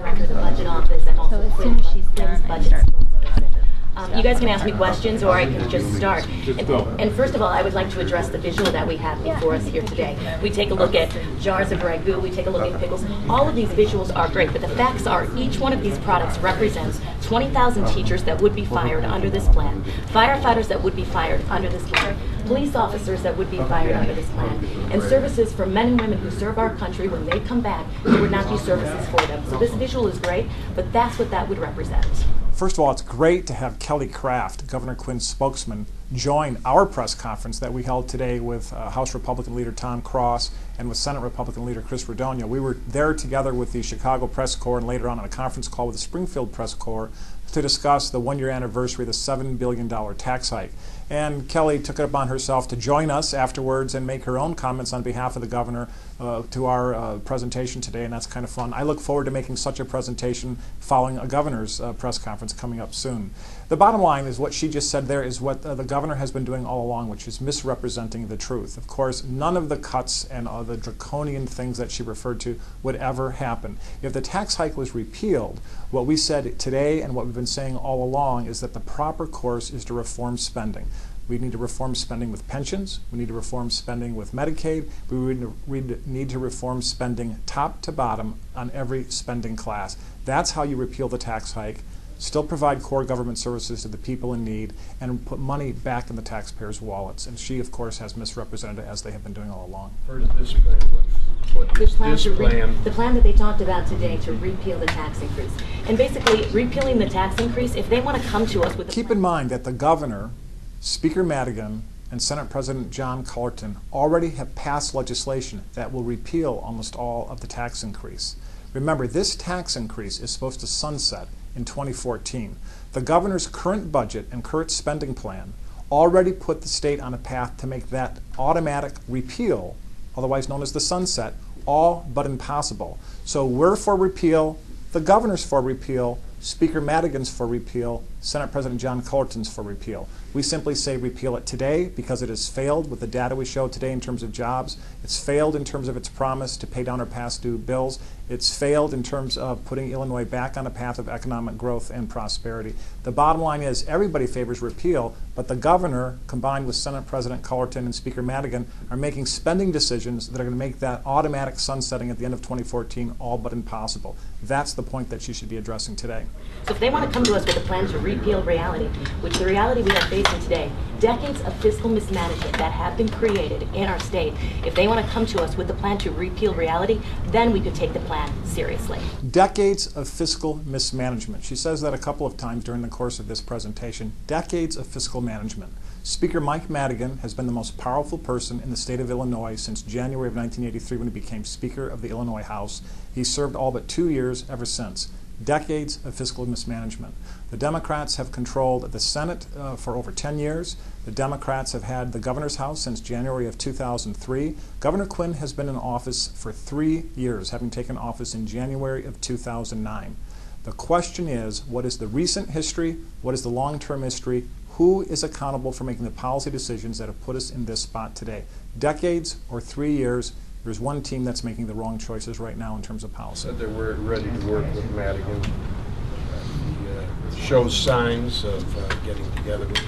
Director of the Budget Office. I'm also So as soon as she's done, I budget start. spokesperson. You guys can ask me questions, or I can just start. And first of all, I would like to address the visual that we have before us here today. We take a look at jars of ragu, we take a look at pickles. All of these visuals are great, but the facts are each one of these products represents 20,000 teachers that would be fired under this plan, firefighters that would be fired under this plan, police officers that would be fired under this plan, and services for men and women who serve our country. When they come back, there would not be services for them. So this visual is great, but that's what that would represent. First of all, it's great to have Kelly Kraft, Governor Quinn's spokesman, join our press conference that we held today with House Republican leader Tom Cross and with Senate Republican leader Chris Radogno. We were there together with the Chicago Press Corps and later on a conference call with the Springfield Press Corps to discuss the one-year anniversary of the $7 billion tax hike. And Kelly took it upon herself to join us afterwards and make her own comments on behalf of the governor to our presentation today, and that's kind of fun. I look forward to making such a presentation following a governor's press conference coming up soon. The bottom line is what she just said there is what the governor has been doing all along, which is misrepresenting the truth. Of course, none of the cuts and the draconian things that she referred to would ever happen. If the tax hike was repealed, what we said today and what we've been saying all along is that the proper course is to reform spending. We need to reform spending with pensions. We need to reform spending with Medicaid. We need to reform spending top to bottom on every spending class. That's how you repeal the tax hike, still provide core government services to the people in need, and put money back in the taxpayers' wallets. And she, of course, has misrepresented it as they have been doing all along. Part of this plan, what is this plan? The plan that they talked about today to repeal the tax increase. And basically, repealing the tax increase, if they want to come to us with a Keep in mind that the governor, Speaker Madigan, and Senate President John Cullerton already have passed legislation that will repeal almost all of the tax increase. Remember, this tax increase is supposed to sunset in 2014. The governor's current budget and current spending plan already put the state on a path to make that automatic repeal, otherwise known as the sunset, all but impossible. So we're for repeal, the governor's for repeal, Speaker Madigan's for repeal, Senate President John Cullerton's for repeal. We simply say repeal it today because it has failed with the data we showed today in terms of jobs. It's failed in terms of its promise to pay down our past due bills. It's failed in terms of putting Illinois back on a path of economic growth and prosperity. The bottom line is everybody favors repeal, but the governor, combined with Senate President Cullerton and Speaker Madigan, are making spending decisions that are going to make that automatic sunsetting at the end of 2014 all but impossible. That's the point that she should be addressing today. So if they want to come to us with a plan to repeal reality, which the reality we are facing today, decades of fiscal mismanagement that have been created in our state, if they want to come to us with a plan to repeal reality, then we could take the plan seriously. Decades of fiscal mismanagement. She says that a couple of times during the course of this presentation. Decades of fiscal management. Speaker Mike Madigan has been the most powerful person in the state of Illinois since January of 1983 when he became Speaker of the Illinois House. He served all but 2 years ever since. Decades of fiscal mismanagement. The Democrats have controlled the Senate for over 10 years. The Democrats have had the governor's house since January of 2003. Governor Quinn has been in office for 3 years, having taken office in January of 2009. The question is, what is the recent history? What is the long-term history? Who is accountable for making the policy decisions that have put us in this spot today? Decades or 3 years? There's one team that's making the wrong choices right now in terms of policy. Said they were ready to work with Madigan. He shows signs of getting together with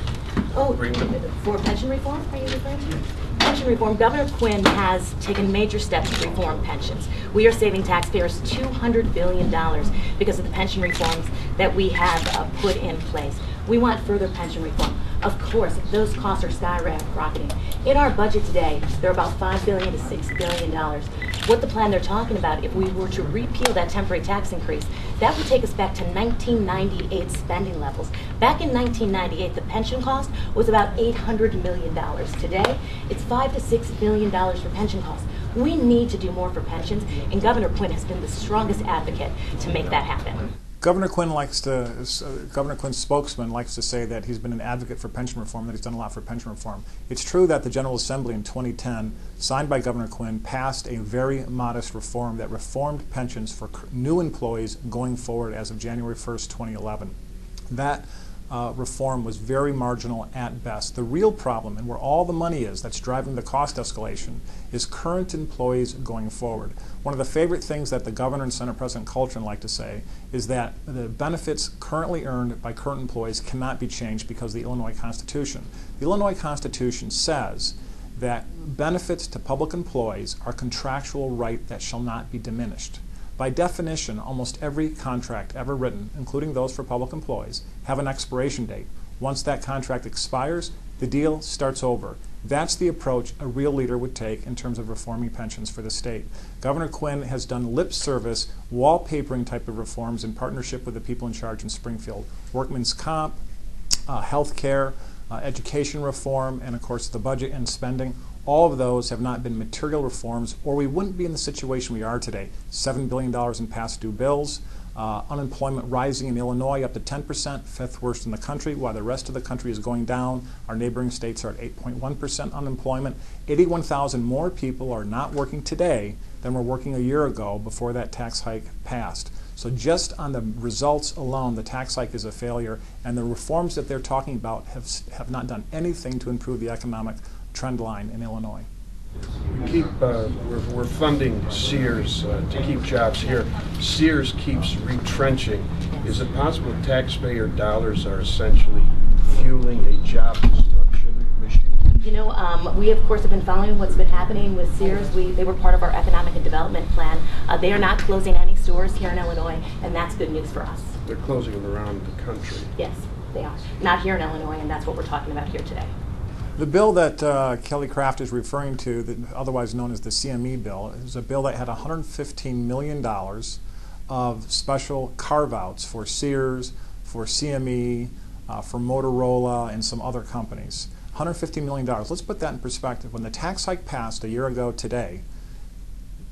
agreement. For pension reform, are you referring to? Pension reform, Governor Quinn has taken major steps to reform pensions. We are saving taxpayers $200 billion because of the pension reforms that we have put in place. We want further pension reform. Of course, those costs are skyrocketing. In our budget today, they're about $5 billion to $6 billion. What the plan they're talking about, if we were to repeal that temporary tax increase, that would take us back to 1998 spending levels. Back in 1998, the pension cost was about $800 million. Today, it's $5 to $6 billion for pension costs. We need to do more for pensions, and Governor Quinn has been the strongest advocate to make that happen. Governor Quinn's spokesman likes to say that he's been an advocate for pension reform, that he's done a lot for pension reform. It's true that the General Assembly in 2010, signed by Governor Quinn, passed a very modest reform that reformed pensions for new employees going forward as of January 1st, 2011. That reform was very marginal at best. The real problem, and where all the money is that's driving the cost escalation, is current employees going forward. One of the favorite things that the Governor and Senate President Coulter like to say is that the benefits currently earned by current employees cannot be changed because of the Illinois Constitution. The Illinois Constitution says that benefits to public employees are contractual right that shall not be diminished. By definition, almost every contract ever written, including those for public employees, have an expiration date. Once that contract expires, the deal starts over. That's the approach a real leader would take in terms of reforming pensions for the state. Governor Quinn has done lip service, wallpapering type of reforms in partnership with the people in charge in Springfield. Workman's comp, health care, education reform, and of course the budget and spending. All of those have not been material reforms, or we wouldn't be in the situation we are today. $7 billion in past due bills, unemployment rising in Illinois up to 10%, fifth worst in the country, while the rest of the country is going down. Our neighboring states are at 8.1% unemployment. 81,000 more people are not working today than were working a year ago before that tax hike passed. So just on the results alone, the tax hike is a failure, and the reforms that they're talking about have not done anything to improve the economic trend line in Illinois. We're funding Sears to keep jobs here. Sears keeps retrenching. Is it possible taxpayer dollars are essentially fueling a job destruction machine? You know, we of course have been following what's been happening with Sears. They were part of our economic and development plan. They are not closing any stores here in Illinois, and that's good news for us. They're closing them around the country. Yes, they are. Not here in Illinois, and that's what we're talking about here today. The bill that Kelly Kraft is referring to, otherwise known as the CME bill, is a bill that had $115 million of special carve-outs for Sears, for CME, for Motorola, and some other companies. $150 million. Let's put that in perspective. When the tax hike passed a year ago today,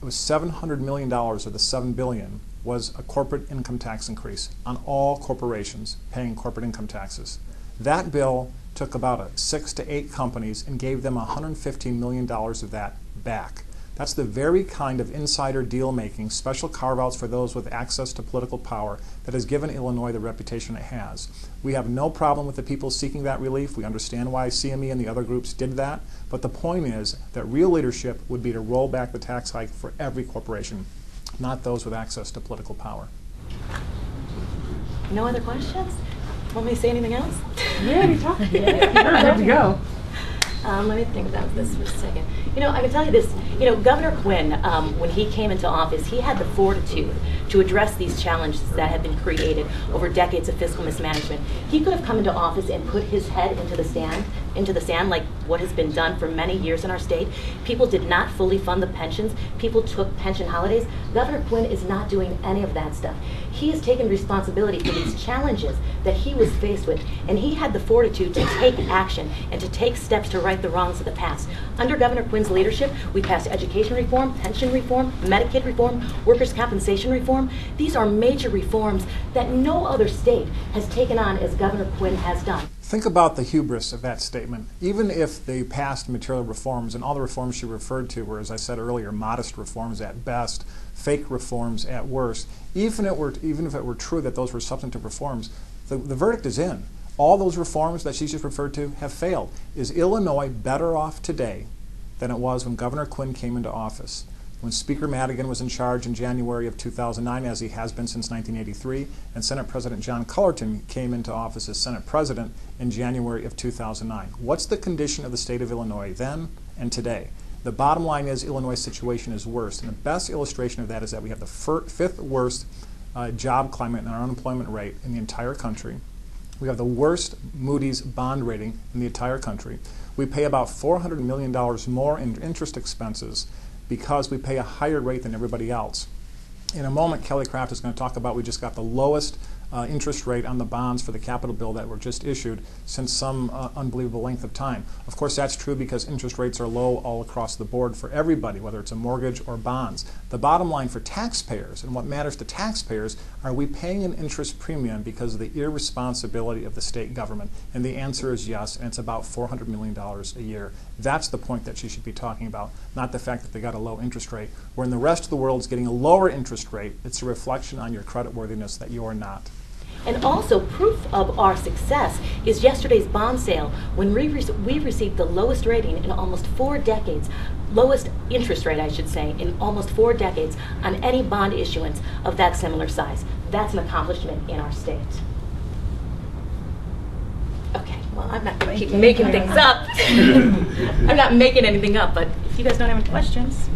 it was $700 million of the $7 billion was a corporate income tax increase on all corporations paying corporate income taxes. That bill took about 6 to 8 companies and gave them $115 million of that back. That's the very kind of insider deal-making, special carve-outs for those with access to political power that has given Illinois the reputation it has. We have no problem with the people seeking that relief. We understand why CME and the other groups did that. But the point is that real leadership would be to roll back the tax hike for every corporation, not those with access to political power. No other questions? Want me to say anything else? Yeah, you talked. Yeah, you're good to go. Let me think about this for a second. You know, I can tell you this. You know, Governor Quinn, when he came into office, he had the fortitude to address these challenges that have been created over decades of fiscal mismanagement. He could have come into office and put his head into the sand like what has been done for many years in our state. People did not fully fund the pensions. People took pension holidays. Governor Quinn is not doing any of that stuff. He has taken responsibility for these challenges that he was faced with, and he had the fortitude to take action and to take steps to right the wrongs of the past. Under Governor Quinn's leadership, we passed education reform, pension reform, Medicaid reform, workers' compensation reform. These are major reforms that no other state has taken on as Governor Quinn has done. Think about the hubris of that statement. Even if they passed material reforms, and all the reforms she referred to were, as I said earlier, modest reforms at best, fake reforms at worst, even if it were true that those were substantive reforms, the verdict is in. All those reforms that she just referred to have failed. Is Illinois better off today than it was when Governor Quinn came into office? When Speaker Madigan was in charge in January of 2009, as he has been since 1983, and Senate President John Cullerton came into office as Senate President in January of 2009. What's the condition of the state of Illinois then and today? The bottom line is Illinois' situation is worse, and the best illustration of that is that we have the fifth worst job climate and our unemployment rate in the entire country. We have the worst Moody's bond rating in the entire country. We pay about $400 million more in interest expenses because we pay a higher rate than everybody else. In a moment, Kelly Kraft is going to talk about we just got the lowest interest rate on the bonds for the capital bill that were just issued since some unbelievable length of time. Of course, that's true because interest rates are low all across the board for everybody, whether it's a mortgage or bonds. The bottom line for taxpayers, and what matters to taxpayers, are we paying an interest premium because of the irresponsibility of the state government? And the answer is yes, and it's about $400 million a year. That's the point that she should be talking about, not the fact that they got a low interest rate. When the rest of the world is getting a lower interest rate, it's a reflection on your creditworthiness that you are not. And also, proof of our success is yesterday's bond sale, when we received the lowest rating in almost 4 decades, lowest interest rate, I should say, in almost 4 decades on any bond issuance of that similar size. That's an accomplishment in our state. Okay, well, I'm not going to keep making things up. I'm not making anything up, but if you guys don't have any questions.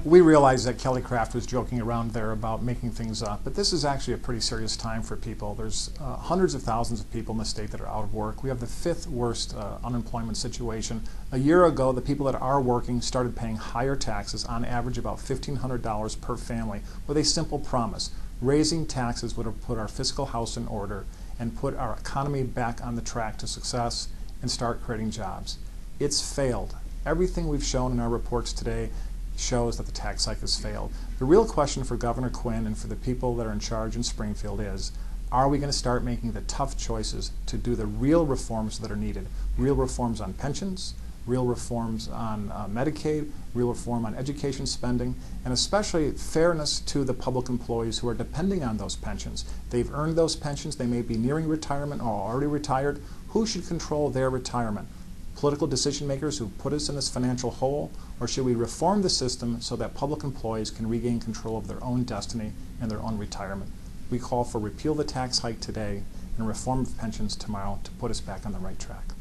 We realize that Kelly Kraft was joking around there about making things up, but this is actually a pretty serious time for people. There's hundreds of thousands of people in the state that are out of work. We have the 5th worst unemployment situation. A year ago, the people that are working started paying higher taxes, on average about $1,500 per family, with a simple promise. Raising taxes would have put our fiscal house in order and put our economy back on the track to success and start creating jobs. It's failed. Everything we've shown in our reports today shows that the tax hike has failed. The real question for Governor Quinn and for the people that are in charge in Springfield is, are we going to start making the tough choices to do the real reforms that are needed? Real reforms on pensions, real reforms on Medicaid, real reform on education spending, and especially fairness to the public employees who are depending on those pensions. They've earned those pensions, they may be nearing retirement or already retired. Who should control their retirement? Political decision makers who put us in this financial hole, or should we reform the system so that public employees can regain control of their own destiny and their own retirement? We call for repeal the tax hike today and reform of pensions tomorrow to put us back on the right track.